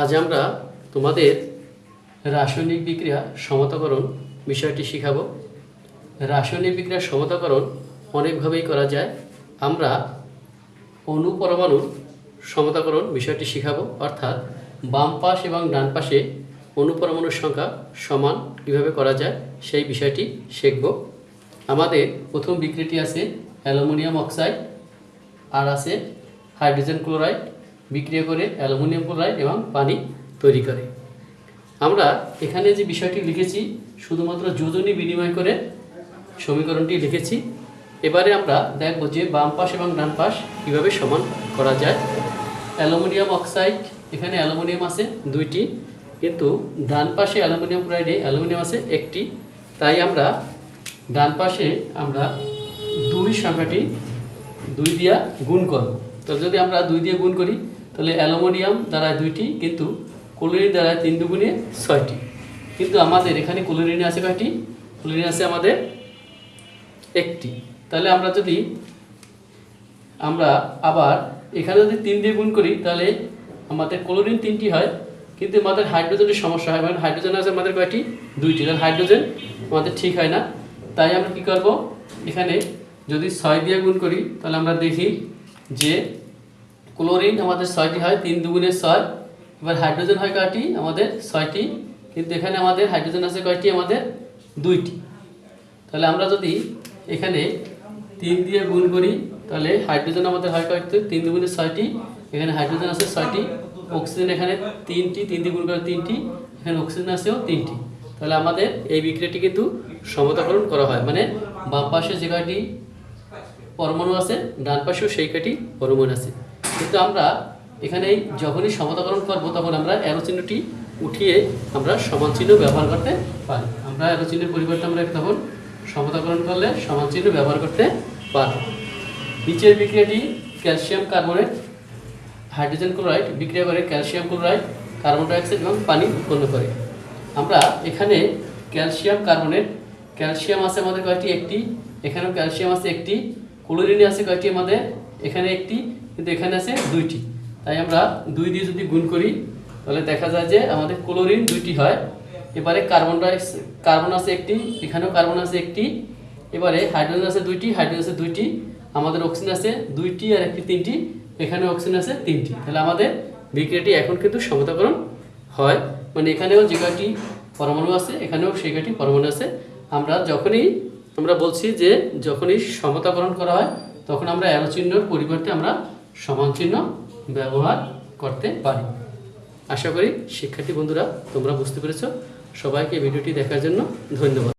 আজ আমরা তোমাদের রাসায়নিক বিক্রিয়া সমতাকরণ বিষয়টি শিখাবো। রাসায়নিক বিক্রিয়া সমতাকরণ অনেকভাবেই করা যায়। আমরা অণু পরমাণুর সমতাকরণ বিষয়টি শিখাবো, অর্থাৎ বাম পাশ এবং ডান পাশে অণু পরমাণুর সংখ্যা সমান কীভাবে করা যায় সেই বিষয়টি শিখব। আমাদের প্রথম বিক্রিয়াটি আছে অ্যালুমিনিয়াম অক্সাইড আর আছে হাইড্রোজেন ক্লোরাইড, বিক্রিয়া করে অ্যালুমিনিয়াম ক্লোরাইড এবং পানি তৈরি করে। আমরা এখানে যে বিষয়টি লিখেছি শুধুমাত্র যোজনী বিনিময় করে সমীকরণটি লিখেছি। এবারে আমরা দেখব যে বাম পাশ এবং ডান পাশ কীভাবে সমান করা যায়। অ্যালুমিনিয়াম অক্সাইড, এখানে অ্যালুমিনিয়াম আছে দুইটি, কিন্তু ডান পাশে অ্যালুমিনিয়াম ক্লোরাইডে অ্যালুমিনিয়াম আছে একটি। তাই আমরা ডান পাশে আমরা দুই সংখ্যাটি 2 দিয়া গুণ করব। তো যদি আমরা 2 দিয়ে গুণ করি তাহলে অ্যালুমিনিয়াম দ্বারা 2টি, কিন্তু ক্লোরিন দ্বারা 3 দুগুণে 6টি। কিন্তু আমাদের এখানে ক্লোরিন আছে কয়টি? ক্লোরিন আছে আমাদের একটি। তাহলে আমরা আবার এখানে যদি 3 দিয়ে গুণ করি তাহলে আমাদের ক্লোরিন 3টি হয়, কিন্তু আমাদের হাইড্রোজেনের সমস্যা হয়। মানে হাইড্রোজেন আছে আমাদের কয়টি? 2টি। তাহলে হাইড্রোজেন আমাদের ঠিক হয় না। তাই আমরা কি করব, এখানে যদি 6 দিয়ে গুণ করি তাহলে আমরা দেখি যে ক্লোরিন আমাদের 6টি হয়, 3 দুগুণে 6। এবার হাইড্রোজেন হয় কয়টি? আমাদের 6টি, কিন্তু এখানে আমাদের হাইড্রোজেন আছে কয়টি? আমাদের 2টি। তাহলে আমরা যদি এখানে 3 দিয়ে গুণ করি তাহলে হাইড্রোজেন আমাদের হয় কয়টি? 3 দুগুণে 6টি। এখানে হাইড্রোজেন আছে 6টি, অক্সিজেন এখানে 3টি, 3 দিয়ে গুণ করে 3টি, এখানে অক্সিজেন আছেও 3টি। তাহলে আমাদের এই বিক্রিয়াটি কিন্তু সমতাকরণ করা হয়। মানে বাম পাশে যে কয়টি পরমাণু আছে ডান পাশেও সেই কয়টি পরমাণু আছে। কিন্তু আমরা এখানে যখনই সমতাকরণ করব তখন আমরা অ্যারো চিহ্নটি উঠিয়ে আমরা সমান চিহ্ন ব্যবহার করতে পারি। আমরা অ্যারো চিহ্নের পরিবর্তে আমরা তখন সমতাকরণ করলে সমান চিহ্ন ব্যবহার করতে পারব। নিচের বিক্রিয়াটি ক্যালসিয়াম কার্বনেট হাইড্রোজেন ক্লোরাইড বিক্রিয়া করে ক্যালসিয়াম ক্লোরাইড, কার্বন ডাইঅক্সাইড এবং পানি উৎপন্ন করে। আমরা এখানে ক্যালসিয়াম কার্বনেট, ক্যালসিয়াম আছে আমাদের কয়টি? একটি। এখানেও ক্যালসিয়াম আছে একটি। ক্লোরিনে আছে কয়টি? আমাদের এখানে একটি, কিন্তু এখানে আছে 2টি। তাই আমরা 2 দিয়ে যদি গুণ করি তাহলে দেখা যায় যে আমাদের ক্লোরিন 2টি হয়। এবারে কার্বন আছে একটি, এখানেও কার্বন আছে একটি। এবারে হাইড্রোজেন আছে 2টি, হাইড্রোজেন আছে 2টি। আমাদের অক্সিজেন আছে 2টি আর একটি 3টি, এখানে অক্সিজেন আছে 3টি। তাহলে আমাদের বিক্রিয়াটি এখন কিন্তু সমতাকরণ হয়। মানে এখানেও যে কয়টি পরমাণু আছে এখানেও সেই কয়টি পরমাণু আছে। আমরা বলছি যে যখনই সমতাকরণ করা হয় তখন আমরা অ্যারো চিহ্নের পরিবর্তে আমরা সমান চিহ্ন ব্যবহার করতে পারি। আশা করি শিক্ষার্থী বন্ধুরা তোমরা বুঝতে পেরেছো। সবাইকে ভিডিওটি দেখার জন্য ধন্যবাদ।